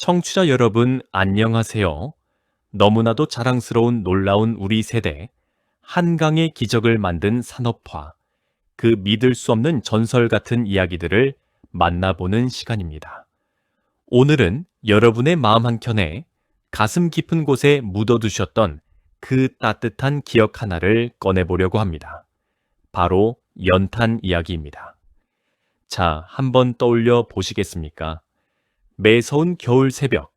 청취자 여러분, 안녕하세요. 너무나도 자랑스러운 놀라운 우리 세대, 한강의 기적을 만든 산업화, 그 믿을 수 없는 전설 같은 이야기들을 만나보는 시간입니다. 오늘은 여러분의 마음 한켠에 가슴 깊은 곳에 묻어두셨던 그 따뜻한 기억 하나를 꺼내보려고 합니다. 바로 연탄 이야기입니다. 자, 한번 떠올려 보시겠습니까? 매서운 겨울 새벽,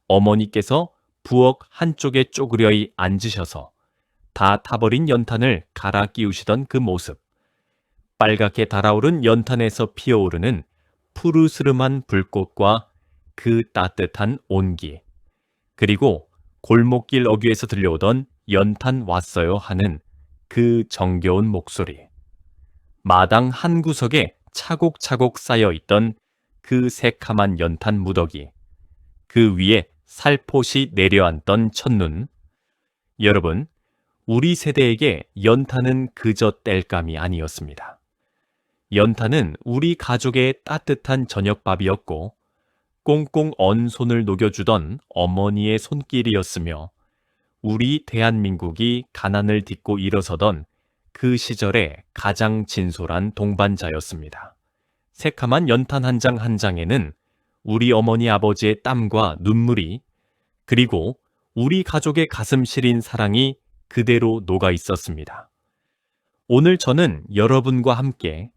어머니께서 부엌 한쪽에 쪼그려이 앉으셔서 다 타버린 연탄을 갈아 끼우시던 그 모습, 빨갛게 달아오른 연탄에서 피어오르는 푸르스름한 불꽃과 그 따뜻한 온기, 그리고 골목길 어귀에서 들려오던 연탄 왔어요 하는 그 정겨운 목소리, 마당 한 구석에 차곡차곡 쌓여있던 그 새카만 연탄 무더기, 그 위에 살포시 내려앉던 첫눈. 여러분, 우리 세대에게 연탄은 그저 땔감이 아니었습니다. 연탄은 우리 가족의 따뜻한 저녁밥이었고 꽁꽁 언 손을 녹여주던 어머니의 손길이었으며 우리 대한민국이 가난을 딛고 일어서던 그 시절의 가장 진솔한 동반자였습니다. 새카만 연탄 한 장 한 장에는 우리 어머니 아버지의 땀과 눈물이, 그리고 우리 가족의 가슴 시린 사랑이 그대로 녹아 있었습니다. 오늘 저는 여러분과 함께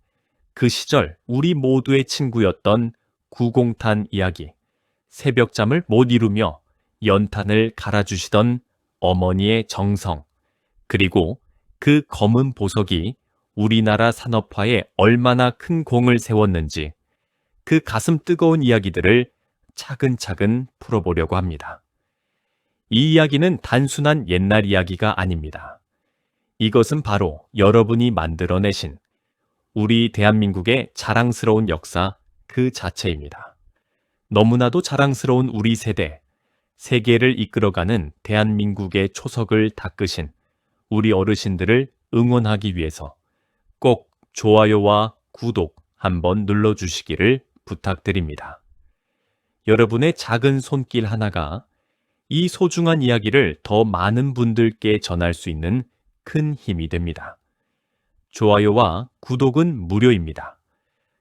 그 시절 우리 모두의 친구였던 구공탄 이야기, 새벽잠을 못 이루며 연탄을 갈아주시던 어머니의 정성, 그리고 그 검은 보석이 우리나라 산업화에 얼마나 큰 공을 세웠는지, 그 가슴 뜨거운 이야기들을 차근차근 풀어보려고 합니다. 이 이야기는 단순한 옛날 이야기가 아닙니다. 이것은 바로 여러분이 만들어내신 우리 대한민국의 자랑스러운 역사 그 자체입니다. 너무나도 자랑스러운 우리 세대, 세계를 이끌어가는 대한민국의 초석을 닦으신 우리 어르신들을 응원하기 위해서 꼭 좋아요와 구독 한번 눌러주시기를 부탁드립니다. 여러분의 작은 손길 하나가 이 소중한 이야기를 더 많은 분들께 전할 수 있는 큰 힘이 됩니다. 좋아요와 구독은 무료입니다.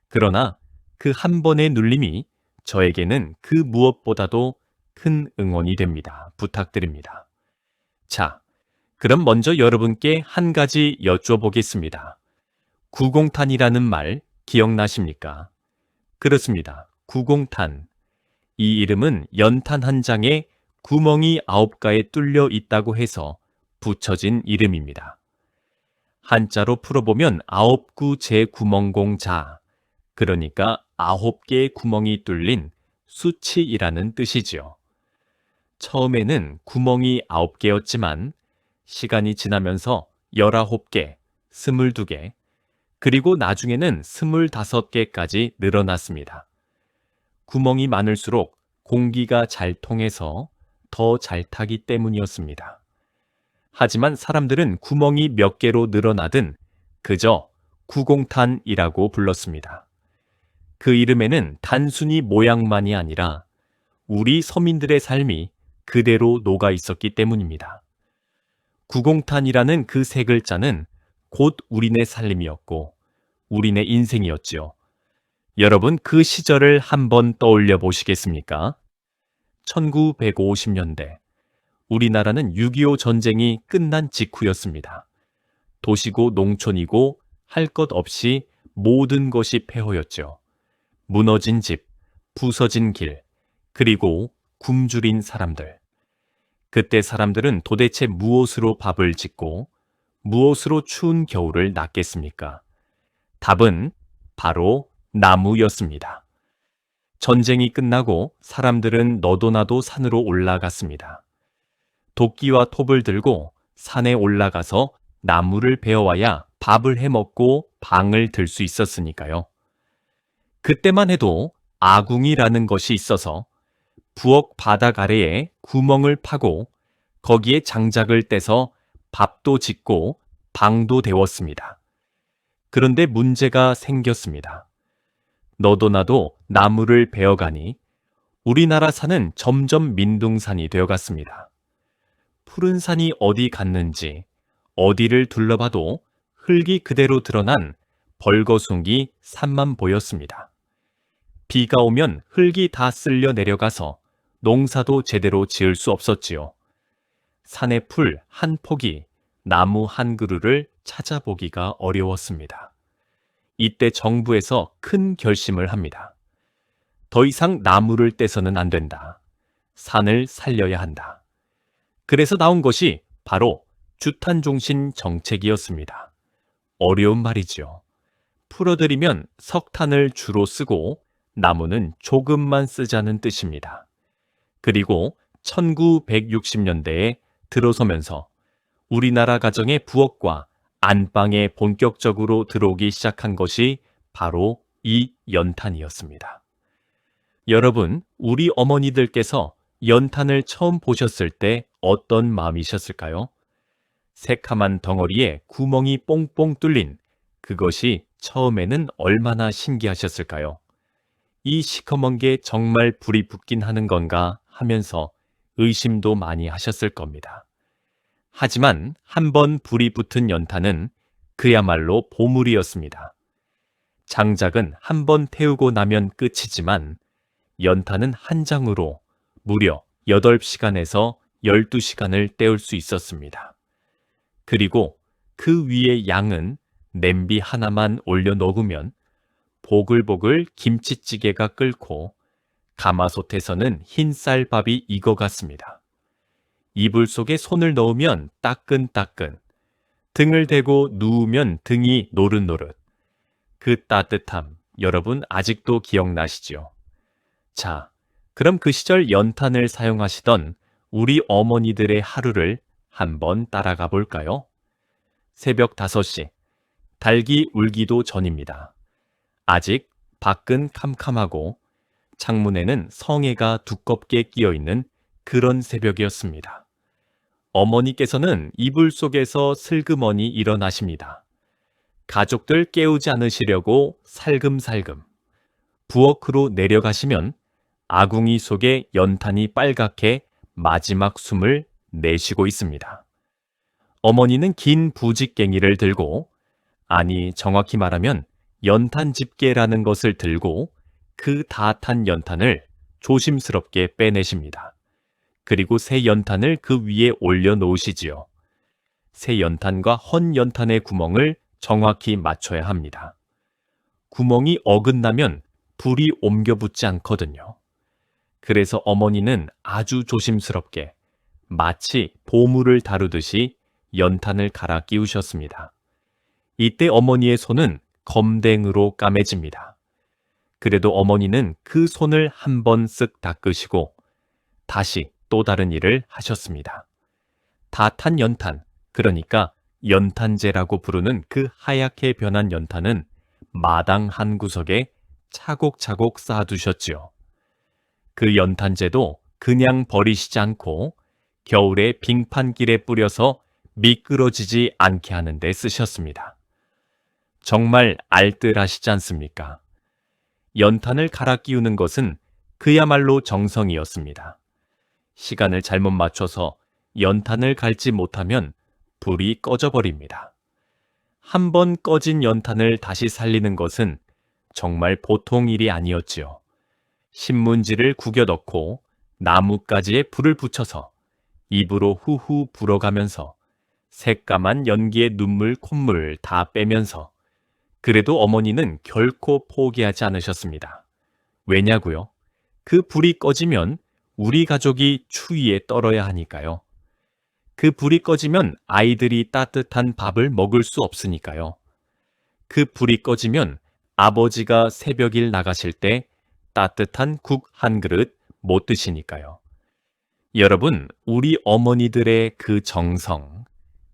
그러나 그 한 번의 눌림이 저에게는 그 무엇보다도 큰 응원이 됩니다. 부탁드립니다. 자, 그럼 먼저 여러분께 한 가지 여쭤보겠습니다. 구공탄이라는 말 기억나십니까? 그렇습니다. 구공탄. 이 이름은 연탄 한 장에 구멍이 9가에 뚫려 있다고 해서 붙여진 이름입니다. 한자로 풀어보면 9구 제9멍공자, 그러니까 9개의 구멍이 뚫린 수치이라는 뜻이지요. 처음에는 구멍이 9개였지만 시간이 지나면서 19개, 22개, 그리고 나중에는 25개까지 늘어났습니다. 구멍이 많을수록 공기가 잘 통해서 더 잘 타기 때문이었습니다. 하지만 사람들은 구멍이 몇 개로 늘어나든 그저 구공탄이라고 불렀습니다. 그 이름에는 단순히 모양만이 아니라 우리 서민들의 삶이 그대로 녹아 있었기 때문입니다. 구공탄이라는 그 세 글자는 곧 우리네 살림이었고 우리네 인생이었지요. 여러분, 그 시절을 한번 떠올려 보시겠습니까? 1950년대, 우리나라는 6.25 전쟁이 끝난 직후였습니다. 도시고 농촌이고 할 것 없이 모든 것이 폐허였죠. 무너진 집, 부서진 길, 그리고 굶주린 사람들. 그때 사람들은 도대체 무엇으로 밥을 짓고 무엇으로 추운 겨울을 낫겠습니까? 답은 바로 나무였습니다. 전쟁이 끝나고 사람들은 너도나도 산으로 올라갔습니다. 도끼와 톱을 들고 산에 올라가서 나무를 베어와야 밥을 해먹고 방을 들 수 있었으니까요. 그때만 해도 아궁이라는 것이 있어서 부엌 바닥 아래에 구멍을 파고 거기에 장작을 떼서 밥도 짓고 방도 데웠습니다. 그런데 문제가 생겼습니다. 너도 나도 나무를 베어가니 우리나라 산은 점점 민둥산이 되어갔습니다. 푸른 산이 어디 갔는지 어디를 둘러봐도 흙이 그대로 드러난 벌거숭이 산만 보였습니다. 비가 오면 흙이 다 쓸려 내려가서 농사도 제대로 지을 수 없었지요. 산의 풀 한 폭이 나무 한 그루를 찾아보기가 어려웠습니다. 이때 정부에서 큰 결심을 합니다. 더 이상 나무를 떼서는 안 된다. 산을 살려야 한다. 그래서 나온 것이 바로 주탄종신 정책이었습니다. 어려운 말이지요. 풀어드리면 석탄을 주로 쓰고 나무는 조금만 쓰자는 뜻입니다. 그리고 1960년대에 들어서면서 우리나라 가정의 부엌과 안방에 본격적으로 들어오기 시작한 것이 바로 이 연탄이었습니다. 여러분, 우리 어머니들께서 연탄을 처음 보셨을 때 어떤 마음이셨을까요? 새카만 덩어리에 구멍이 뽕뽕 뚫린 그것이 처음에는 얼마나 신기하셨을까요? 이 시커먼 게 정말 불이 붙긴 하는 건가 하면서 의심도 많이 하셨을 겁니다. 하지만 한번 불이 붙은 연탄은 그야말로 보물이었습니다. 장작은 한번 태우고 나면 끝이지만 연탄은 한 장으로 무려 8시간에서 12시간을 때울 수 있었습니다. 그리고 그 위에 양은 냄비 하나만 올려 녹으면 보글보글 김치찌개가 끓고 가마솥에서는 흰 쌀밥이 익어갔습니다. 이불 속에 손을 넣으면 따끈따끈, 등을 대고 누우면 등이 노릇노릇. 그 따뜻함, 여러분 아직도 기억나시죠? 자, 그럼 그 시절 연탄을 사용하시던 우리 어머니들의 하루를 한번 따라가 볼까요? 새벽 5시, 닭이 울기도 전입니다. 아직 밖은 캄캄하고 창문에는 성에가 두껍게 끼어있는 그런 새벽이었습니다. 어머니께서는 이불 속에서 슬그머니 일어나십니다. 가족들 깨우지 않으시려고 살금살금. 부엌으로 내려가시면 아궁이 속에 연탄이 빨갛게 마지막 숨을 내쉬고 있습니다. 어머니는 긴 부직갱이를 들고, 아니 정확히 말하면 연탄 집게라는 것을 들고 그 다 탄 연탄을 조심스럽게 빼내십니다. 그리고 새 연탄을 그 위에 올려 놓으시지요. 새 연탄과 헌 연탄의 구멍을 정확히 맞춰야 합니다. 구멍이 어긋나면 불이 옮겨 붙지 않거든요. 그래서 어머니는 아주 조심스럽게 마치 보물을 다루듯이 연탄을 갈아 끼우셨습니다. 이때 어머니의 손은 검댕으로 까매집니다. 그래도 어머니는 그 손을 한번 쓱 닦으시고 다시 또 다른 일을 하셨습니다. 다 탄 연탄, 그러니까 연탄재라고 부르는 그 하얗게 변한 연탄은 마당 한 구석에 차곡차곡 쌓아두셨지요. 그 연탄재도 그냥 버리시지 않고 겨울에 빙판길에 뿌려서 미끄러지지 않게 하는 데 쓰셨습니다. 정말 알뜰하시지 않습니까? 연탄을 갈아 끼우는 것은 그야말로 정성이었습니다. 시간을 잘못 맞춰서 연탄을 갈지 못하면 불이 꺼져버립니다. 한번 꺼진 연탄을 다시 살리는 것은 정말 보통 일이 아니었지요. 신문지를 구겨 넣고 나뭇가지에 불을 붙여서 입으로 후후 불어가면서 새까만 연기의 눈물 콧물 다 빼면서 그래도 어머니는 결코 포기하지 않으셨습니다. 왜냐고요? 그 불이 꺼지면 우리 가족이 추위에 떨어야 하니까요. 그 불이 꺼지면 아이들이 따뜻한 밥을 먹을 수 없으니까요. 그 불이 꺼지면 아버지가 새벽일 나가실 때 따뜻한 국 한 그릇 못 드시니까요. 여러분, 우리 어머니들의 그 정성,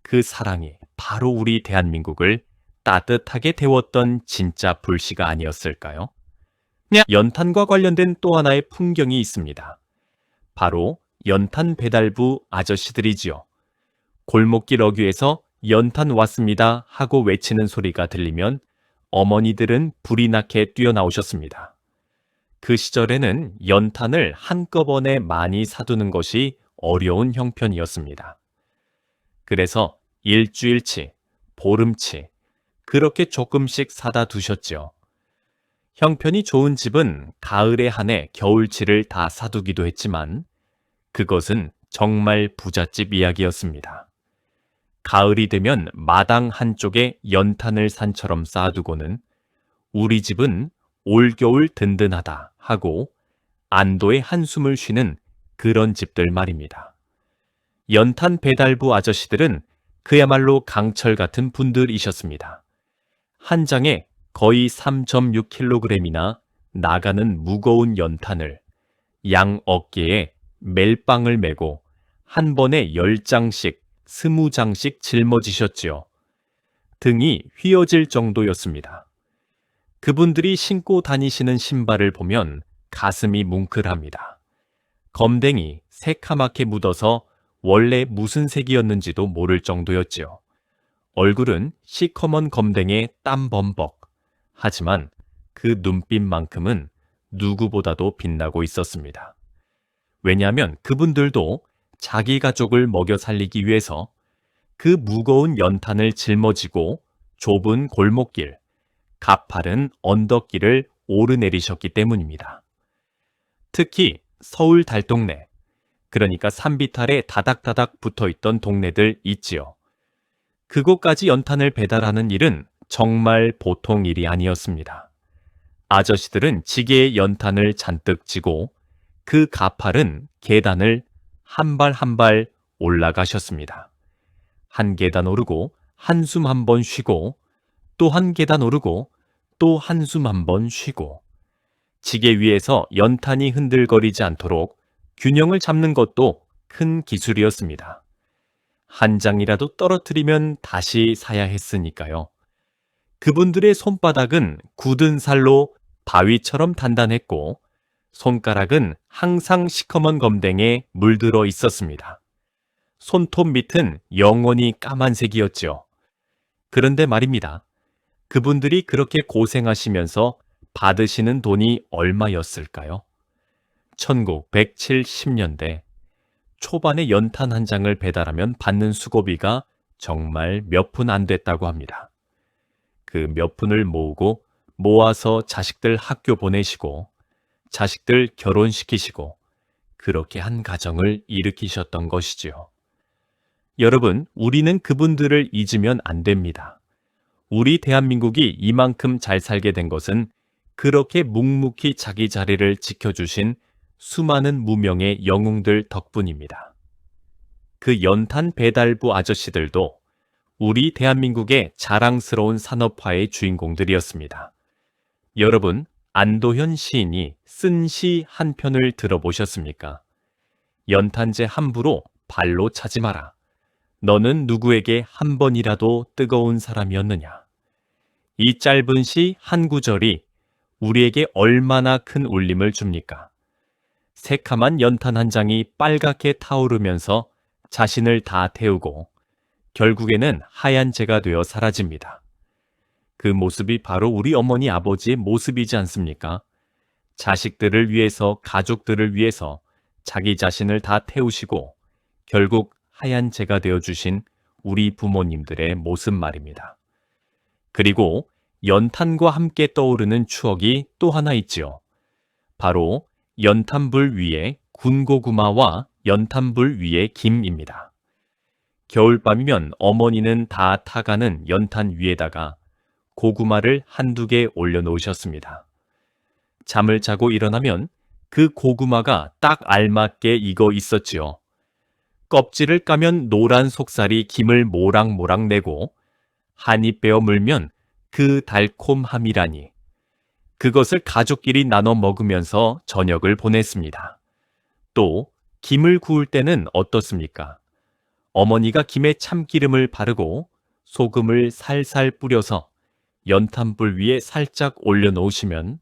그 사랑이 바로 우리 대한민국을 따뜻하게 데웠던 진짜 불씨가 아니었을까요? 연탄과 관련된 또 하나의 풍경이 있습니다. 바로 연탄 배달부 아저씨들이지요. 골목길 어귀에서 연탄 왔습니다 하고 외치는 소리가 들리면 어머니들은 불이 나게 뛰어나오셨습니다. 그 시절에는 연탄을 한꺼번에 많이 사두는 것이 어려운 형편이었습니다. 그래서 일주일치, 보름치, 그렇게 조금씩 사다 두셨죠. 형편이 좋은 집은 가을에 한해 겨울치를 다 사두기도 했지만 그것은 정말 부잣집 이야기였습니다. 가을이 되면 마당 한쪽에 연탄을 산처럼 쌓아두고는 우리 집은 올겨울 든든하다 하고 안도의 한숨을 쉬는 그런 집들 말입니다. 연탄 배달부 아저씨들은 그야말로 강철 같은 분들이셨습니다. 한 장에 거의 3.6kg이나 나가는 무거운 연탄을 양 어깨에 멜빵을 메고 한 번에 10장씩, 20장씩 짊어지셨지요. 등이 휘어질 정도였습니다. 그분들이 신고 다니시는 신발을 보면 가슴이 뭉클합니다. 검댕이 새카맣게 묻어서 원래 무슨 색이었는지도 모를 정도였지요. 얼굴은 시커먼 검댕에 땀 범벅. 하지만 그 눈빛만큼은 누구보다도 빛나고 있었습니다. 왜냐하면 그분들도 자기 가족을 먹여 살리기 위해서 그 무거운 연탄을 짊어지고 좁은 골목길, 가파른 언덕길을 오르내리셨기 때문입니다. 특히 서울 달동네, 그러니까 산비탈에 다닥다닥 붙어있던 동네들 있지요. 그곳까지 연탄을 배달하는 일은 정말 보통 일이 아니었습니다. 아저씨들은 지게에 연탄을 잔뜩 지고 그 가파른 계단을 한 발 한 발 올라가셨습니다. 한 계단 오르고 한숨 한 번 쉬고 또 한 계단 오르고 또 한숨 한 번 쉬고 지게 위에서 연탄이 흔들거리지 않도록 균형을 잡는 것도 큰 기술이었습니다. 한 장이라도 떨어뜨리면 다시 사야 했으니까요. 그분들의 손바닥은 굳은 살로 바위처럼 단단했고 손가락은 항상 시커먼 검댕에 물들어 있었습니다. 손톱 밑은 영원히 까만색이었죠. 그런데 말입니다. 그분들이 그렇게 고생하시면서 받으시는 돈이 얼마였을까요? 1970년대 초반에 연탄 한 장을 배달하면 받는 수고비가 정말 몇 푼 안 됐다고 합니다. 그 몇 푼을 모아서 자식들 학교 보내시고 자식들 결혼시키시고 그렇게 한 가정을 일으키셨던 것이지요. 여러분, 우리는 그분들을 잊으면 안 됩니다. 우리 대한민국이 이만큼 잘 살게 된 것은 그렇게 묵묵히 자기 자리를 지켜주신 수많은 무명의 영웅들 덕분입니다. 그 연탄 배달부 아저씨들도 우리 대한민국의 자랑스러운 산업화의 주인공들이었습니다. 여러분, 안도현 시인이 쓴 시 한 편을 들어보셨습니까? 연탄재 함부로 발로 차지 마라. 너는 누구에게 한 번이라도 뜨거운 사람이었느냐? 이 짧은 시 한 구절이 우리에게 얼마나 큰 울림을 줍니까? 새카만 연탄 한 장이 빨갛게 타오르면서 자신을 다 태우고 결국에는 하얀 재가 되어 사라집니다. 그 모습이 바로 우리 어머니 아버지의 모습이지 않습니까? 자식들을 위해서, 가족들을 위해서 자기 자신을 다 태우시고 결국 하얀 재가 되어주신 우리 부모님들의 모습 말입니다. 그리고 연탄과 함께 떠오르는 추억이 또 하나 있지요. 바로 연탄불 위에 군고구마와 연탄불 위에 김입니다. 겨울밤이면 어머니는 다 타가는 연탄 위에다가 고구마를 한두 개 올려놓으셨습니다. 잠을 자고 일어나면 그 고구마가 딱 알맞게 익어 있었지요. 껍질을 까면 노란 속살이 김을 모락모락 내고 한 입 베어 물면 그 달콤함이라니. 그것을 가족끼리 나눠 먹으면서 저녁을 보냈습니다. 또 김을 구울 때는 어떻습니까? 어머니가 김에 참기름을 바르고 소금을 살살 뿌려서 연탄불 위에 살짝 올려놓으시면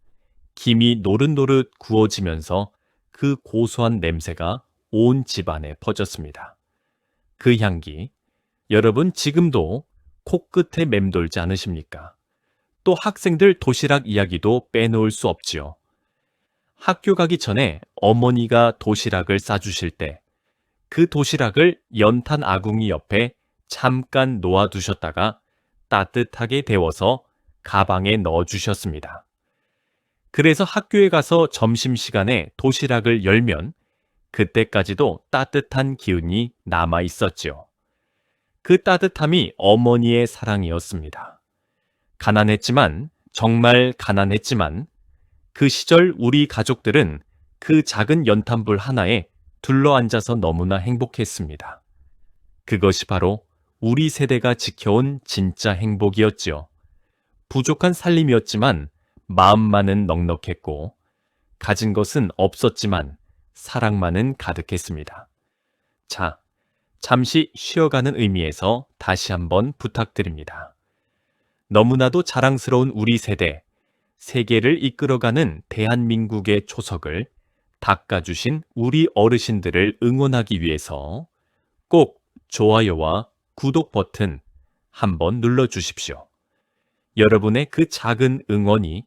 김이 노릇노릇 구워지면서 그 고소한 냄새가 온 집안에 퍼졌습니다. 그 향기, 여러분 지금도 코끝에 맴돌지 않으십니까? 또 학생들 도시락 이야기도 빼놓을 수 없지요. 학교 가기 전에 어머니가 도시락을 싸주실 때 그 도시락을 연탄 아궁이 옆에 잠깐 놓아두셨다가 따뜻하게 데워서 가방에 넣어주셨습니다. 그래서 학교에 가서 점심시간에 도시락을 열면 그때까지도 따뜻한 기운이 남아 있었지요. 그 따뜻함이 어머니의 사랑이었습니다. 가난했지만, 정말 가난했지만, 그 시절 우리 가족들은 그 작은 연탄불 하나에 둘러앉아서 너무나 행복했습니다. 그것이 바로 우리 세대가 지켜온 진짜 행복이었지요. 부족한 살림이었지만 마음만은 넉넉했고, 가진 것은 없었지만 사랑만은 가득했습니다. 자, 잠시 쉬어가는 의미에서 다시 한번 부탁드립니다. 너무나도 자랑스러운 우리 세대, 세계를 이끌어가는 대한민국의 초석을 닦아주신 우리 어르신들을 응원하기 위해서 꼭 좋아요와 구독 버튼 한번 눌러주십시오. 여러분의 그 작은 응원이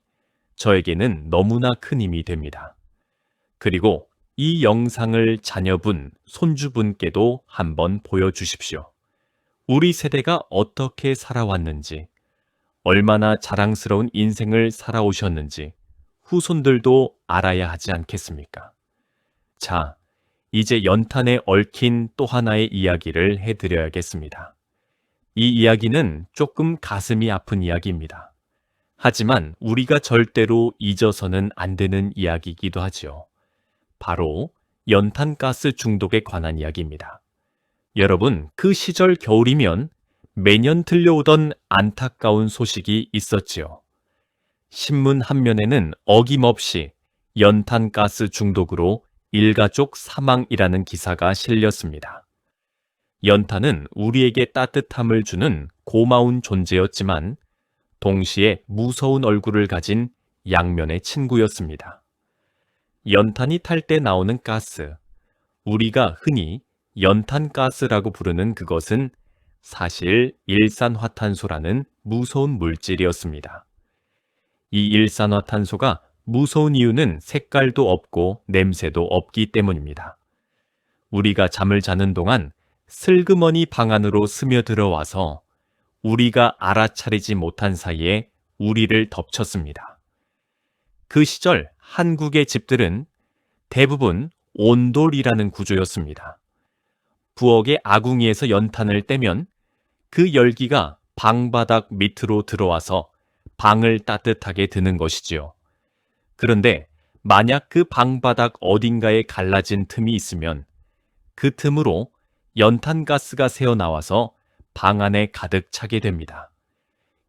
저에게는 너무나 큰 힘이 됩니다. 그리고 이 영상을 자녀분, 손주분께도 한번 보여주십시오. 우리 세대가 어떻게 살아왔는지, 얼마나 자랑스러운 인생을 살아오셨는지 후손들도 알아야 하지 않겠습니까? 자, 이제 연탄에 얽힌 또 하나의 이야기를 해드려야겠습니다. 이 이야기는 조금 가슴이 아픈 이야기입니다. 하지만 우리가 절대로 잊어서는 안 되는 이야기이기도 하지요. 바로 연탄가스 중독에 관한 이야기입니다. 여러분, 그 시절 겨울이면 매년 들려오던 안타까운 소식이 있었지요. 신문 한 면에는 어김없이 연탄가스 중독으로 일가족 사망이라는 기사가 실렸습니다. 연탄은 우리에게 따뜻함을 주는 고마운 존재였지만 동시에 무서운 얼굴을 가진 양면의 친구였습니다. 연탄이 탈 때 나오는 가스, 우리가 흔히 연탄가스라고 부르는 그것은 사실 일산화탄소라는 무서운 물질이었습니다. 이 일산화탄소가 무서운 이유는 색깔도 없고 냄새도 없기 때문입니다. 우리가 잠을 자는 동안 슬그머니 방 안으로 스며들어와서 우리가 알아차리지 못한 사이에 우리를 덮쳤습니다. 그 시절 한국의 집들은 대부분 온돌이라는 구조였습니다. 부엌의 아궁이에서 연탄을 떼면 그 열기가 방바닥 밑으로 들어와서 방을 따뜻하게 드는 것이지요. 그런데 만약 그 방바닥 어딘가에 갈라진 틈이 있으면 그 틈으로 연탄가스가 새어나와서 방 안에 가득 차게 됩니다.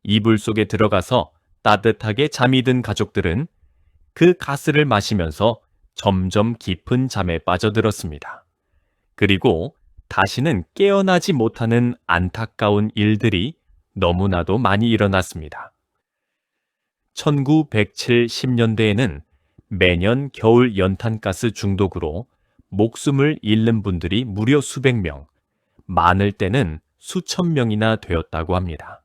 이불 속에 들어가서 따뜻하게 잠이 든 가족들은 그 가스를 마시면서 점점 깊은 잠에 빠져들었습니다. 그리고 다시는 깨어나지 못하는 안타까운 일들이 너무나도 많이 일어났습니다. 1970년대에는 매년 겨울 연탄가스 중독으로 목숨을 잃는 분들이 무려 수백 명, 많을 때는 수천 명이나 되었다고 합니다.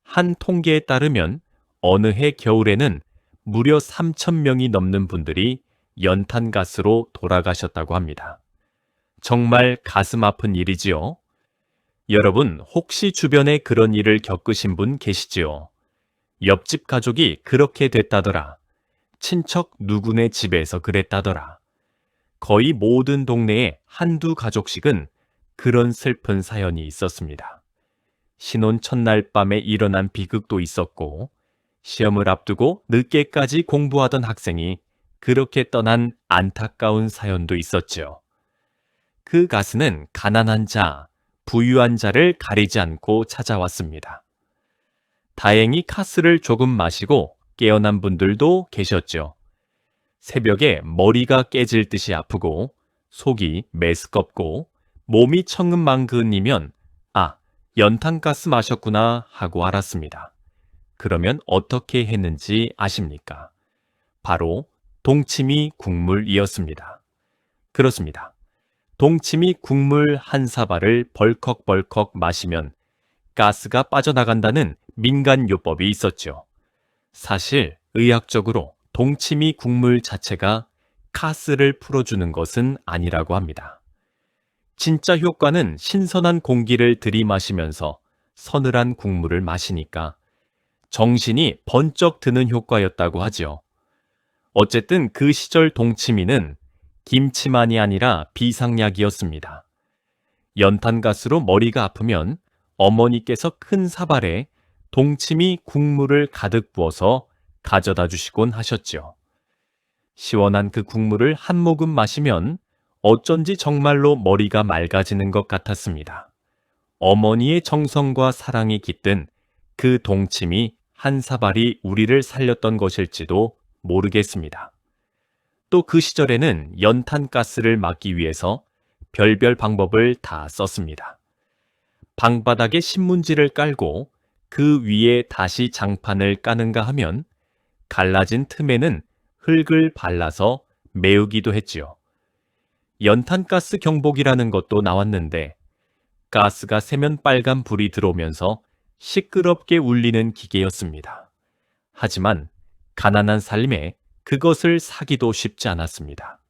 한 통계에 따르면 어느 해 겨울에는 무려 3천 명이 넘는 분들이 연탄가스로 돌아가셨다고 합니다. 정말 가슴 아픈 일이지요. 여러분, 혹시 주변에 그런 일을 겪으신 분 계시지요? 옆집 가족이 그렇게 됐다더라. 친척 누구네 집에서 그랬다더라. 거의 모든 동네에 한두 가족씩은 그런 슬픈 사연이 있었습니다. 신혼 첫날 밤에 일어난 비극도 있었고, 시험을 앞두고 늦게까지 공부하던 학생이 그렇게 떠난 안타까운 사연도 있었지요. 그 가스는 가난한 자, 부유한 자를 가리지 않고 찾아왔습니다. 다행히 가스를 조금 마시고 깨어난 분들도 계셨죠. 새벽에 머리가 깨질 듯이 아프고 속이 메스껍고 몸이 천근만근이면 연탄가스 마셨구나 하고 알았습니다. 그러면 어떻게 했는지 아십니까? 바로 동치미 국물이었습니다. 그렇습니다. 동치미 국물 한 사발을 벌컥벌컥 마시면 가스가 빠져나간다는 민간요법이 있었죠. 사실 의학적으로 동치미 국물 자체가 가스를 풀어주는 것은 아니라고 합니다. 진짜 효과는 신선한 공기를 들이마시면서 서늘한 국물을 마시니까 정신이 번쩍 드는 효과였다고 하지요. 어쨌든 그 시절 동치미는 김치만이 아니라 비상약이었습니다. 연탄가스로 머리가 아프면 어머니께서 큰 사발에 동치미 국물을 가득 부어서 가져다 주시곤 하셨죠. 시원한 그 국물을 한 모금 마시면 어쩐지 정말로 머리가 맑아지는 것 같았습니다. 어머니의 정성과 사랑이 깃든 그 동치미 한 사발이 우리를 살렸던 것일지도 모르겠습니다. 또 그 시절에는 연탄가스를 막기 위해서 별별 방법을 다 썼습니다. 방바닥에 신문지를 깔고 그 위에 다시 장판을 까는가 하면 갈라진 틈에는 흙을 발라서 메우기도 했지요. 연탄가스 경보기라는 것도 나왔는데 가스가 새면 빨간 불이 들어오면서 시끄럽게 울리는 기계였습니다. 하지만 가난한 삶에 그것을 사기도 쉽지 않았습니다.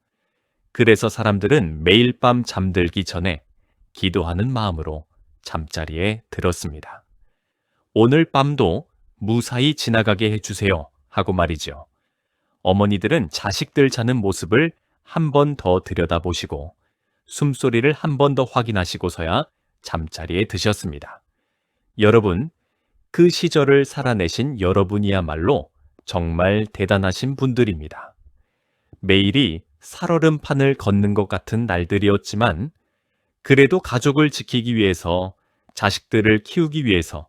그래서 사람들은 매일 밤 잠들기 전에 기도하는 마음으로 잠자리에 들었습니다. 오늘 밤도 무사히 지나가게 해주세요 하고 말이죠. 어머니들은 자식들 자는 모습을 한 번 더 들여다보시고 숨소리를 한 번 더 확인하시고서야 잠자리에 드셨습니다. 여러분, 그 시절을 살아내신 여러분이야말로 정말 대단하신 분들입니다. 매일이 살얼음판을 걷는 것 같은 날들이었지만 그래도 가족을 지키기 위해서, 자식들을 키우기 위해서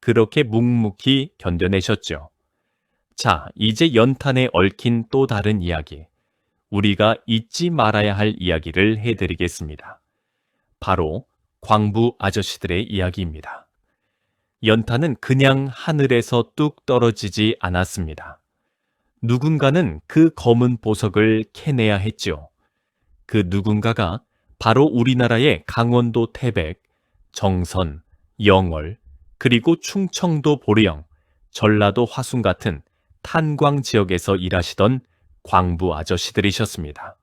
그렇게 묵묵히 견뎌내셨죠. 자, 이제 연탄에 얽힌 또 다른 이야기, 우리가 잊지 말아야 할 이야기를 해드리겠습니다. 바로 광부 아저씨들의 이야기입니다. 연탄은 그냥 하늘에서 뚝 떨어지지 않았습니다. 누군가는 그 검은 보석을 캐내야 했죠. 그 누군가가 바로 우리나라의 강원도 태백, 정선, 영월, 그리고 충청도 보령, 전라도 화순 같은 탄광 지역에서 일하시던 광부 아저씨들이셨습니다.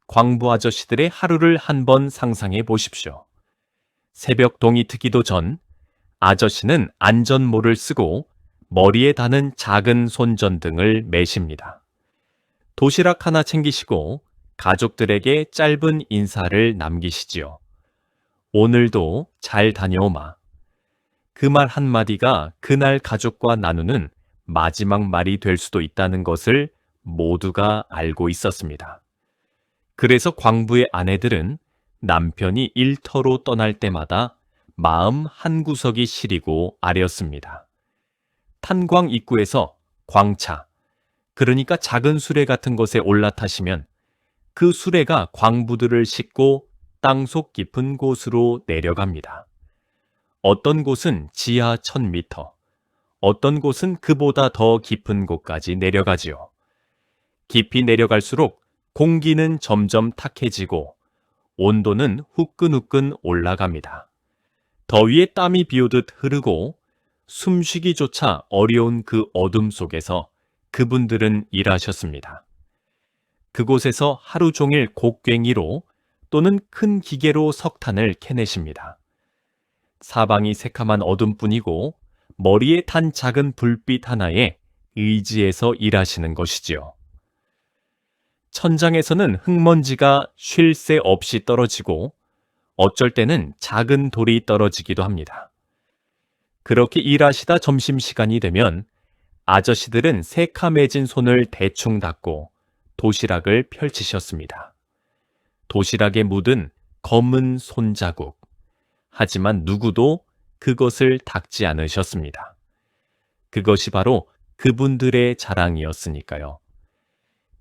광부 아저씨들의 하루를 한번 상상해 보십시오. 새벽 동이 트기도 전 아저씨는 안전모를 쓰고 머리에 다는 작은 손전등을 매십니다. 도시락 하나 챙기시고 가족들에게 짧은 인사를 남기시지요. 오늘도 잘 다녀오마. 그 말 한마디가 그날 가족과 나누는 마지막 말이 될 수도 있다는 것을 모두가 알고 있었습니다. 그래서 광부의 아내들은 남편이 일터로 떠날 때마다 마음 한구석이 시리고 아렸습니다. 탄광 입구에서 광차, 그러니까 작은 수레 같은 것에 올라타시면 그 수레가 광부들을 싣고 땅속 깊은 곳으로 내려갑니다. 어떤 곳은 지하 1000m, 어떤 곳은 그보다 더 깊은 곳까지 내려가지요. 깊이 내려갈수록 공기는 점점 탁해지고 온도는 후끈후끈 올라갑니다. 더위에 땀이 비오듯 흐르고 숨쉬기조차 어려운 그 어둠 속에서 그분들은 일하셨습니다. 그곳에서 하루 종일 곡괭이로 또는 큰 기계로 석탄을 캐내십니다. 사방이 새카만 어둠뿐이고 머리에 탄 작은 불빛 하나에 의지해서 일하시는 것이지요. 천장에서는 흙먼지가 쉴 새 없이 떨어지고 어쩔 때는 작은 돌이 떨어지기도 합니다. 그렇게 일하시다 점심시간이 되면 아저씨들은 새카매진 손을 대충 닦고 도시락을 펼치셨습니다. 도시락에 묻은 검은 손자국. 하지만 누구도 그것을 닦지 않으셨습니다. 그것이 바로 그분들의 자랑이었으니까요.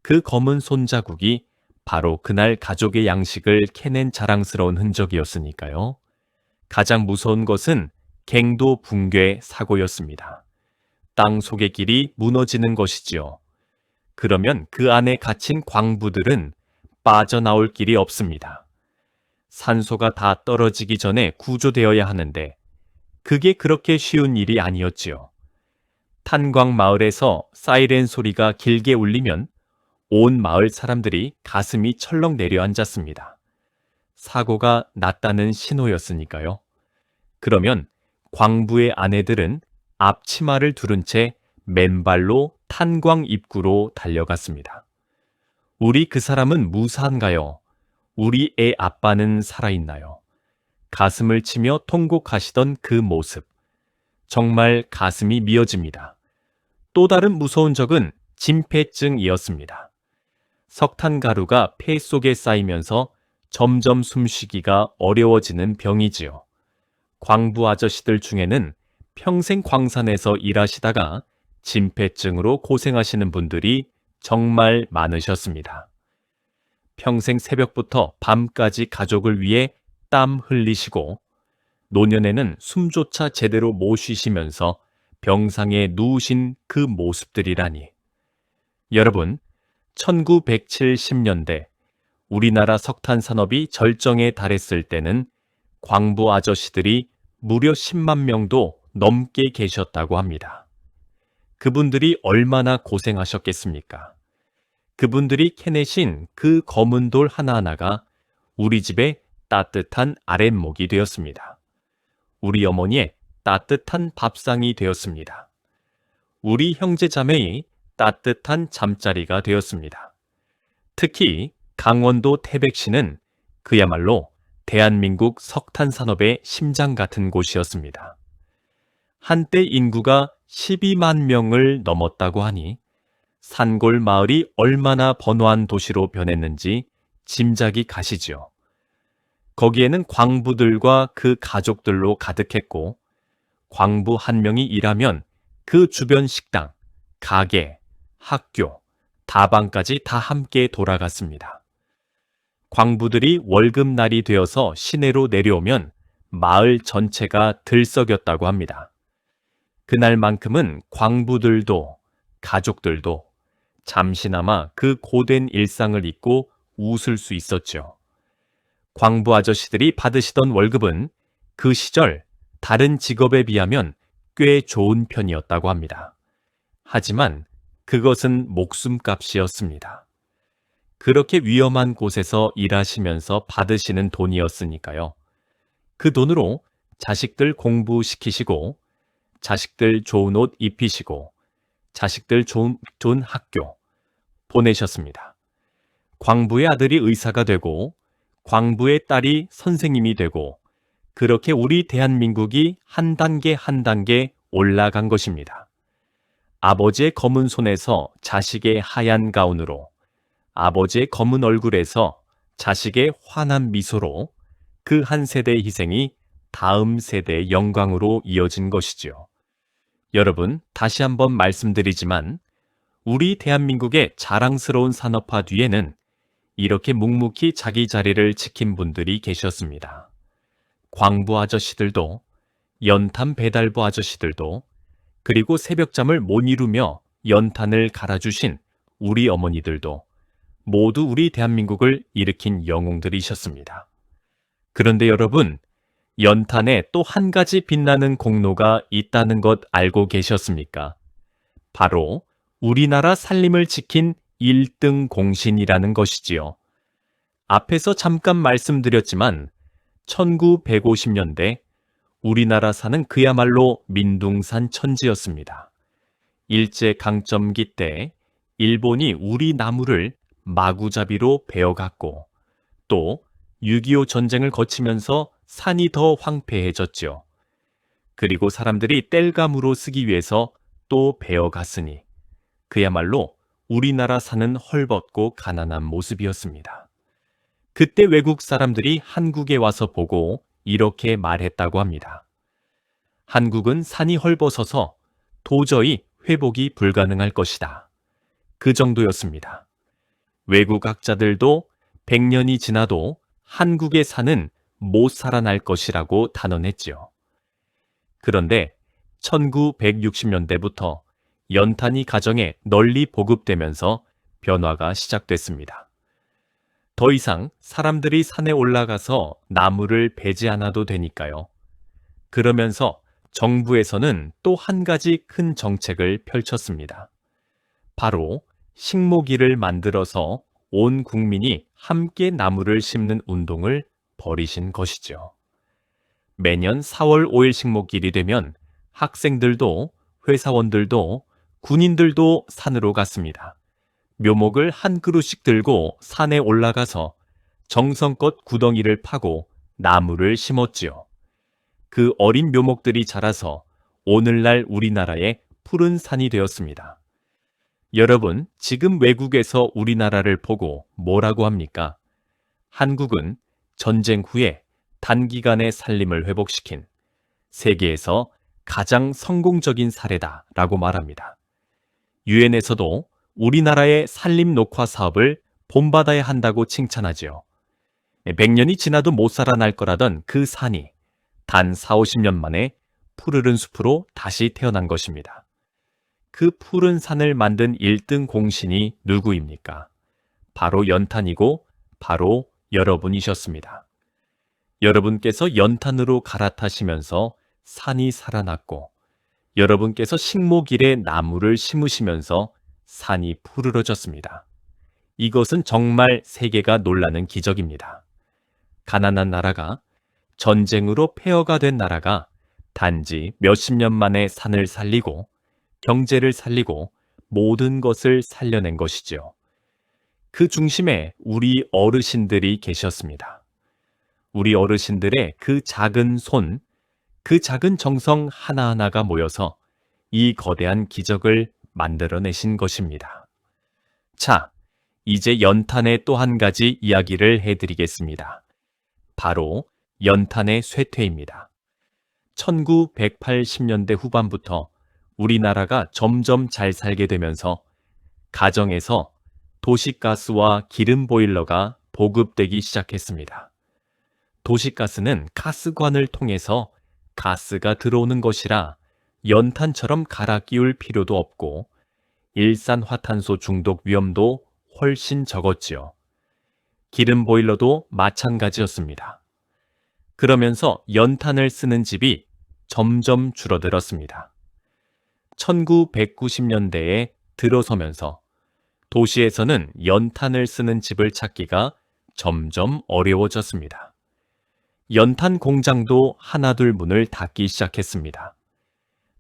그 검은 손자국이 바로 그날 가족의 양식을 캐낸 자랑스러운 흔적이었으니까요. 가장 무서운 것은 갱도 붕괴 사고였습니다. 땅 속의 길이 무너지는 것이지요. 그러면 그 안에 갇힌 광부들은 빠져나올 길이 없습니다. 산소가 다 떨어지기 전에 구조되어야 하는데 그게 그렇게 쉬운 일이 아니었지요. 탄광 마을에서 사이렌 소리가 길게 울리면 온 마을 사람들이 가슴이 철렁 내려앉았습니다. 사고가 났다는 신호였으니까요. 그러면 광부의 아내들은 앞치마를 두른 채 맨발로 탄광 입구로 달려갔습니다. 우리 그 사람은 무사한가요? 우리 애 아빠는 살아있나요? 가슴을 치며 통곡하시던 그 모습. 정말 가슴이 미어집니다. 또 다른 무서운 적은 진폐증이었습니다. 석탄가루가 폐 속에 쌓이면서 점점 숨쉬기가 어려워지는 병이지요. 광부 아저씨들 중에는 평생 광산에서 일하시다가 진폐증으로 고생하시는 분들이 정말 많으셨습니다. 평생 새벽부터 밤까지 가족을 위해 땀 흘리시고 노년에는 숨조차 제대로 못 쉬시면서 병상에 누우신 그 모습들이라니. 여러분, 1970년대 우리나라 석탄 산업이 절정에 달했을 때는 광부 아저씨들이 무려 10만 명도 넘게 계셨다고 합니다. 그분들이 얼마나 고생하셨겠습니까? 그분들이 캐내신 그 검은 돌 하나하나가 우리 집의 따뜻한 아랫목이 되었습니다. 우리 어머니의 따뜻한 밥상이 되었습니다. 우리 형제 자매의 따뜻한 잠자리가 되었습니다. 특히 강원도 태백시는 그야말로 대한민국 석탄 산업의 심장 같은 곳이었습니다. 한때 인구가 12만 명을 넘었다고 하니 산골 마을이 얼마나 번화한 도시로 변했는지 짐작이 가시지요. 거기에는 광부들과 그 가족들로 가득했고 광부 한 명이 일하면 그 주변 식당, 가게, 학교, 다방까지 다 함께 돌아갔습니다. 광부들이 월급날이 되어서 시내로 내려오면 마을 전체가 들썩였다고 합니다. 그날만큼은 광부들도 가족들도 잠시나마 그 고된 일상을 잊고 웃을 수 있었죠. 광부 아저씨들이 받으시던 월급은 그 시절 다른 직업에 비하면 꽤 좋은 편이었다고 합니다. 하지만 그것은 목숨값이었습니다. 그렇게 위험한 곳에서 일하시면서 받으시는 돈이었으니까요. 그 돈으로 자식들 공부시키시고 자식들 좋은 옷 입히시고 자식들 좋은 학교 보내셨습니다. 광부의 아들이 의사가 되고 광부의 딸이 선생님이 되고 그렇게 우리 대한민국이 한 단계 한 단계 올라간 것입니다. 아버지의 검은 손에서 자식의 하얀 가운으로 아버지의 검은 얼굴에서 자식의 환한 미소로 그 한 세대의 희생이 다음 세대의 영광으로 이어진 것이지요. 여러분, 다시 한번 말씀드리지만 우리 대한민국의 자랑스러운 산업화 뒤에는 이렇게 묵묵히 자기 자리를 지킨 분들이 계셨습니다. 광부 아저씨들도, 연탄 배달부 아저씨들도, 그리고 새벽잠을 못 이루며 연탄을 갈아주신 우리 어머니들도 모두 우리 대한민국을 일으킨 영웅들이셨습니다. 그런데 여러분, 연탄에 또 한 가지 빛나는 공로가 있다는 것 알고 계셨습니까? 바로 우리나라 산림을 지킨 1등 공신이라는 것이지요. 앞에서 잠깐 말씀드렸지만 1950년대 우리나라 산은 그야말로 민둥산 천지였습니다. 일제강점기 때 일본이 우리 나무를 마구잡이로 베어갔고 또 6.25 전쟁을 거치면서 산이 더 황폐해졌죠. 그리고 사람들이 땔감으로 쓰기 위해서 또 베어갔으니 그야말로 우리나라 산은 헐벗고 가난한 모습이었습니다. 그때 외국 사람들이 한국에 와서 보고 이렇게 말했다고 합니다. 한국은 산이 헐벗어서 도저히 회복이 불가능할 것이다. 그 정도였습니다. 외국 학자들도 100년이 지나도 한국의 산은 못 살아날 것이라고 단언했지요. 그런데 1960년대부터 연탄이 가정에 널리 보급되면서 변화가 시작됐습니다. 더 이상 사람들이 산에 올라가서 나무를 베지 않아도 되니까요. 그러면서 정부에서는 또 한 가지 큰 정책을 펼쳤습니다. 바로 식목일을 만들어서 온 국민이 함께 나무를 심는 운동을 벌이신 것이죠. 매년 4월 5일 식목일이 되면 학생들도 회사원들도 군인들도 산으로 갔습니다. 묘목을 한 그루씩 들고 산에 올라가서 정성껏 구덩이를 파고 나무를 심었지요. 그 어린 묘목들이 자라서 오늘날 우리나라의 푸른 산이 되었습니다. 여러분, 지금 외국에서 우리나라를 보고 뭐라고 합니까? 한국은 전쟁 후에 단기간에 산림을 회복시킨 세계에서 가장 성공적인 사례다라고 말합니다. 유엔에서도 우리나라의 산림 녹화 사업을 본받아야 한다고 칭찬하지요. 100년이 지나도 못 살아날 거라던 그 산이 단 4, 50년 만에 푸르른 숲으로 다시 태어난 것입니다. 그 푸른 산을 만든 1등 공신이 누구입니까? 바로 연탄이고 바로 여러분이셨습니다. 여러분께서 연탄으로 갈아타시면서 산이 살아났고 여러분께서 식목일에 나무를 심으시면서 산이 푸르러졌습니다. 이것은 정말 세계가 놀라는 기적입니다. 가난한 나라가 전쟁으로 폐허가 된 나라가 단지 몇십 년 만에 산을 살리고 경제를 살리고 모든 것을 살려낸 것이지요. 그 중심에 우리 어르신들이 계셨습니다. 우리 어르신들의 그 작은 손, 그 작은 정성 하나하나가 모여서 이 거대한 기적을 만들어내신 것입니다. 자, 이제 연탄의 또 한 가지 이야기를 해드리겠습니다. 바로 연탄의 쇠퇴입니다. 1980년대 후반부터 우리나라가 점점 잘 살게 되면서 가정에서 도시가스와 기름 보일러가 보급되기 시작했습니다. 도시가스는 가스관을 통해서 가스가 들어오는 것이라 연탄처럼 갈아 끼울 필요도 없고 일산화탄소 중독 위험도 훨씬 적었지요. 기름 보일러도 마찬가지였습니다. 그러면서 연탄을 쓰는 집이 점점 줄어들었습니다. 1990년대에 들어서면서 도시에서는 연탄을 쓰는 집을 찾기가 점점 어려워졌습니다. 연탄 공장도 하나둘 문을 닫기 시작했습니다.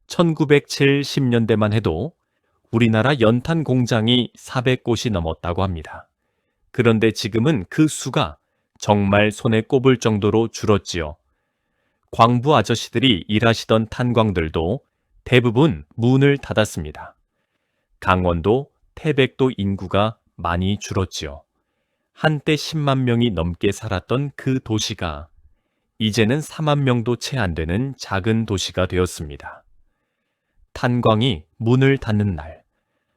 1970년대만 해도 우리나라 연탄 공장이 400곳이 넘었다고 합니다. 그런데 지금은 그 수가 정말 손에 꼽을 정도로 줄었지요. 광부 아저씨들이 일하시던 탄광들도 대부분 문을 닫았습니다. 강원도, 태백도 인구가 많이 줄었지요. 한때 10만 명이 넘게 살았던 그 도시가 이제는 4만 명도 채 안 되는 작은 도시가 되었습니다. 탄광이 문을 닫는 날,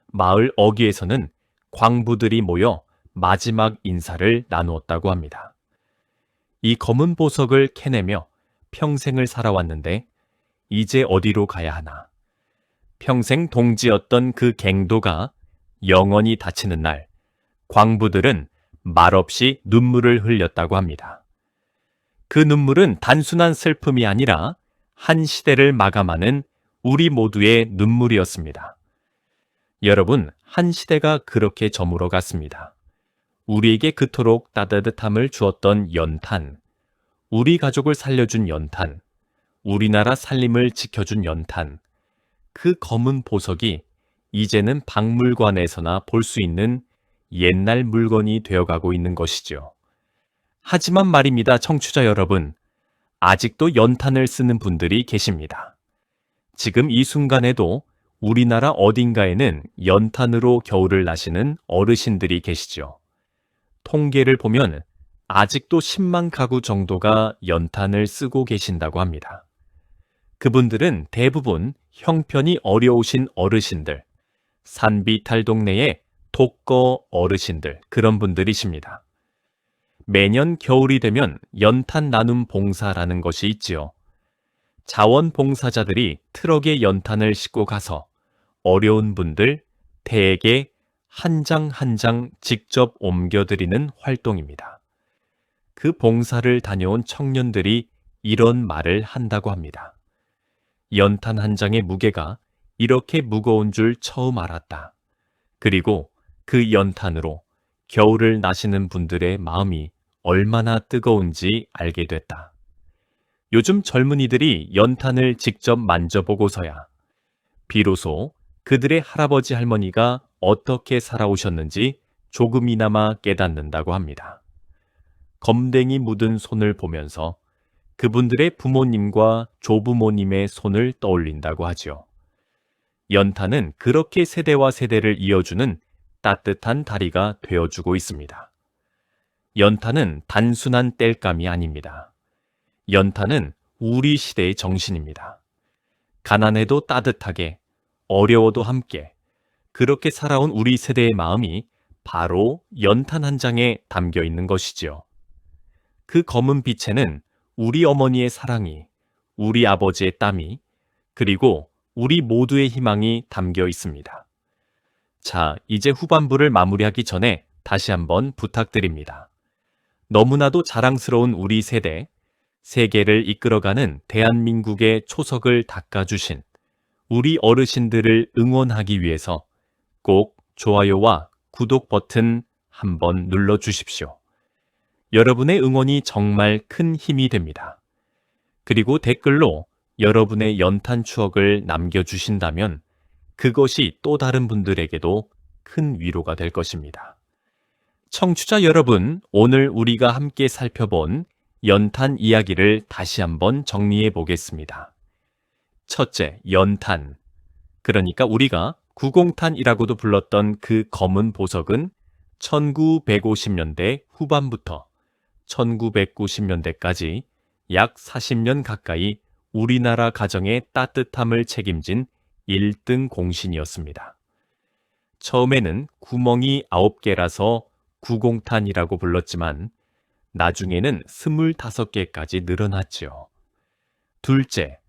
마을 어귀에서는 광부들이 모여 마지막 인사를 나누었다고 합니다. 이 검은 보석을 캐내며 평생을 살아왔는데 이제 어디로 가야 하나? 평생 동지였던 그 갱도가 영원히 닫히는 날, 광부들은 말없이 눈물을 흘렸다고 합니다. 그 눈물은 단순한 슬픔이 아니라 한 시대를 마감하는 우리 모두의 눈물이었습니다. 여러분, 한 시대가 그렇게 저물어 갔습니다. 우리에게 그토록 따뜻함을 주었던 연탄, 우리 가족을 살려준 연탄, 우리나라 살림을 지켜준 연탄, 그 검은 보석이 이제는 박물관에서나 볼 수 있는 옛날 물건이 되어가고 있는 것이죠. 하지만 말입니다, 청취자 여러분. 아직도 연탄을 쓰는 분들이 계십니다. 지금 이 순간에도 우리나라 어딘가에는 연탄으로 겨울을 나시는 어르신들이 계시죠. 통계를 보면 아직도 10만 가구 정도가 연탄을 쓰고 계신다고 합니다. 그분들은 대부분 형편이 어려우신 어르신들, 산비탈 동네의 독거 어르신들, 그런 분들이십니다. 매년 겨울이 되면 연탄 나눔 봉사라는 것이 있지요. 자원봉사자들이 트럭에 연탄을 싣고 가서 어려운 분들, 대에게 한 장 한 장 직접 옮겨드리는 활동입니다. 그 봉사를 다녀온 청년들이 이런 말을 한다고 합니다. 연탄 한 장의 무게가 이렇게 무거운 줄 처음 알았다. 그리고 그 연탄으로 겨울을 나시는 분들의 마음이 얼마나 뜨거운지 알게 됐다. 요즘 젊은이들이 연탄을 직접 만져보고서야 비로소 그들의 할아버지 할머니가 어떻게 살아오셨는지 조금이나마 깨닫는다고 합니다. 검댕이 묻은 손을 보면서 그분들의 부모님과 조부모님의 손을 떠올린다고 하죠. 연탄은 그렇게 세대와 세대를 이어주는 따뜻한 다리가 되어주고 있습니다. 연탄은 단순한 땔감이 아닙니다. 연탄은 우리 시대의 정신입니다. 가난해도 따뜻하게, 어려워도 함께, 그렇게 살아온 우리 세대의 마음이 바로 연탄 한 장에 담겨 있는 것이지요. 그 검은 빛에는 우리 어머니의 사랑이, 우리 아버지의 땀이, 그리고 우리 모두의 희망이 담겨 있습니다. 자, 이제 후반부를 마무리하기 전에 다시 한번 부탁드립니다. 너무나도 자랑스러운 우리 세대, 세계를 이끌어가는 대한민국의 초석을 닦아주신 우리 어르신들을 응원하기 위해서 꼭 좋아요와 구독 버튼 한번 눌러주십시오. 여러분의 응원이 정말 큰 힘이 됩니다. 그리고 댓글로 여러분의 연탄 추억을 남겨주신다면 그것이 또 다른 분들에게도 큰 위로가 될 것입니다. 청취자 여러분, 오늘 우리가 함께 살펴본 연탄 이야기를 다시 한번 정리해 보겠습니다. 첫째, 연탄. 그러니까 우리가 구공탄이라고도 불렀던 그 검은 보석은 1950년대 후반부터 1990년대까지 약 40년 가까이 우리나라 가정의 따뜻함을 책임진 1등 공신이었습니다. 처음에는 구멍이 9개라서 구공탄이라고 불렀지만 나중에는 25개까지 늘어났죠. 둘째,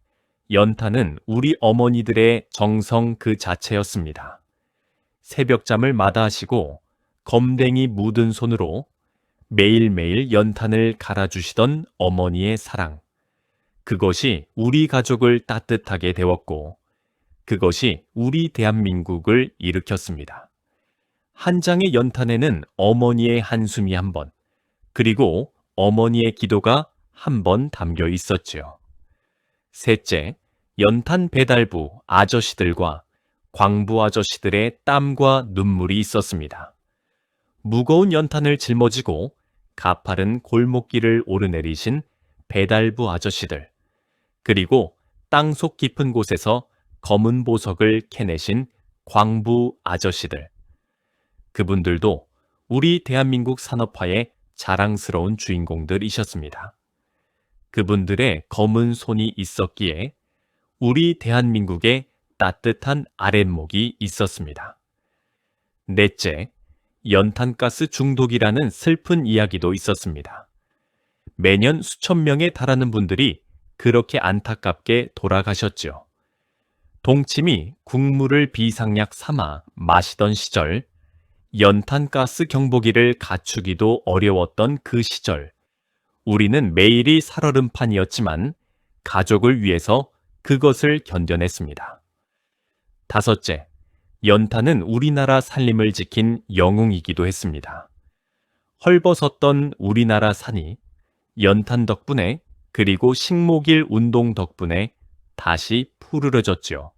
연탄은 우리 어머니들의 정성 그 자체였습니다. 새벽잠을 마다하시고 검댕이 묻은 손으로 매일매일 연탄을 갈아주시던 어머니의 사랑. 그것이 우리 가족을 따뜻하게 데웠고 그것이 우리 대한민국을 일으켰습니다. 한 장의 연탄에는 어머니의 한숨이 한 번, 그리고 어머니의 기도가 한 번 담겨 있었지요. 셋째, 연탄 배달부 아저씨들과 광부 아저씨들의 땀과 눈물이 있었습니다. 무거운 연탄을 짊어지고 가파른 골목길을 오르내리신 배달부 아저씨들, 그리고 땅속 깊은 곳에서 검은 보석을 캐내신 광부 아저씨들. 그분들도 우리 대한민국 산업화의 자랑스러운 주인공들이셨습니다. 그분들의 검은 손이 있었기에 우리 대한민국에 따뜻한 아랫목이 있었습니다. 넷째, 연탄가스 중독이라는 슬픈 이야기도 있었습니다. 매년 수천 명에 달하는 분들이 그렇게 안타깝게 돌아가셨죠. 동치미 국물을 비상약 삼아 마시던 시절, 연탄가스 경보기를 갖추기도 어려웠던 그 시절, 우리는 매일이 살얼음판이었지만 가족을 위해서 그것을 견뎌냈습니다. 다섯째, 연탄은 우리나라 살림을 지킨 영웅이기도 했습니다. 헐벗었던 우리나라 산이 연탄 덕분에 그리고 식목일 운동 덕분에 다시 푸르러졌죠.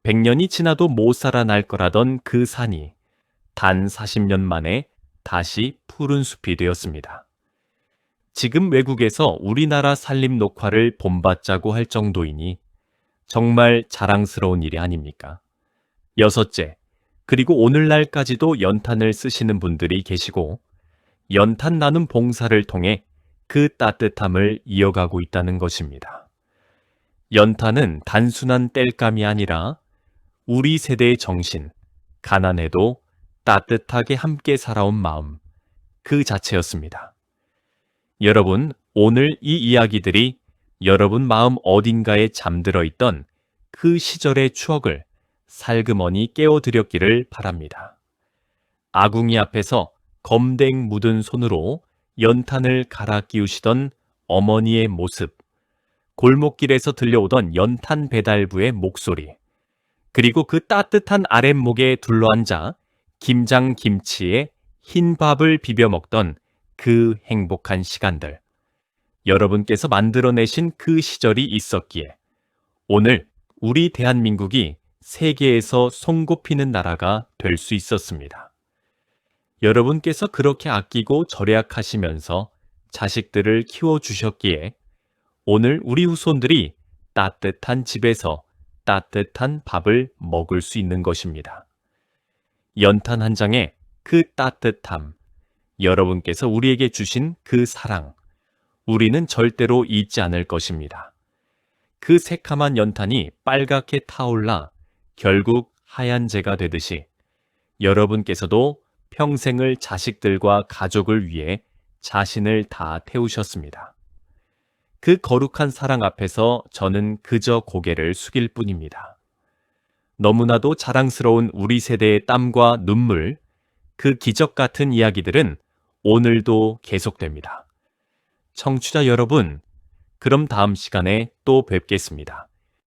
100년이 지나도 못 살아날 거라던 그 산이 단 40년 만에 다시 푸른 숲이 되었습니다. 지금 외국에서 우리나라 산림 녹화를 본받자고 할 정도이니 정말 자랑스러운 일이 아닙니까? 여섯째, 그리고 오늘날까지도 연탄을 쓰시는 분들이 계시고 연탄 나눔 봉사를 통해 그 따뜻함을 이어가고 있다는 것입니다. 연탄은 단순한 땔감이 아니라 우리 세대의 정신, 가난해도 따뜻하게 함께 살아온 마음, 그 자체였습니다. 여러분, 오늘 이 이야기들이 여러분 마음 어딘가에 잠들어 있던 그 시절의 추억을 살그머니 깨워드렸기를 바랍니다. 아궁이 앞에서 검댕 묻은 손으로 연탄을 갈아 끼우시던 어머니의 모습, 골목길에서 들려오던 연탄 배달부의 목소리, 그리고 그 따뜻한 아랫목에 둘러앉아 김장 김치에 흰 밥을 비벼 먹던 그 행복한 시간들. 여러분께서 만들어내신 그 시절이 있었기에 오늘 우리 대한민국이 세계에서 손꼽히는 나라가 될 수 있었습니다. 여러분께서 그렇게 아끼고 절약하시면서 자식들을 키워주셨기에 오늘 우리 후손들이 따뜻한 집에서 따뜻한 밥을 먹을 수 있는 것입니다. 연탄 한 장의 그 따뜻함, 여러분께서 우리에게 주신 그 사랑, 우리는 절대로 잊지 않을 것입니다. 그 새카만 연탄이 빨갛게 타올라 결국 하얀 재가 되듯이 여러분께서도 평생을 자식들과 가족을 위해 자신을 다 태우셨습니다. 그 거룩한 사랑 앞에서 저는 그저 고개를 숙일 뿐입니다. 너무나도 자랑스러운 우리 세대의 땀과 눈물, 그 기적 같은 이야기들은 오늘도 계속됩니다. 청취자 여러분, 그럼 다음 시간에 또 뵙겠습니다.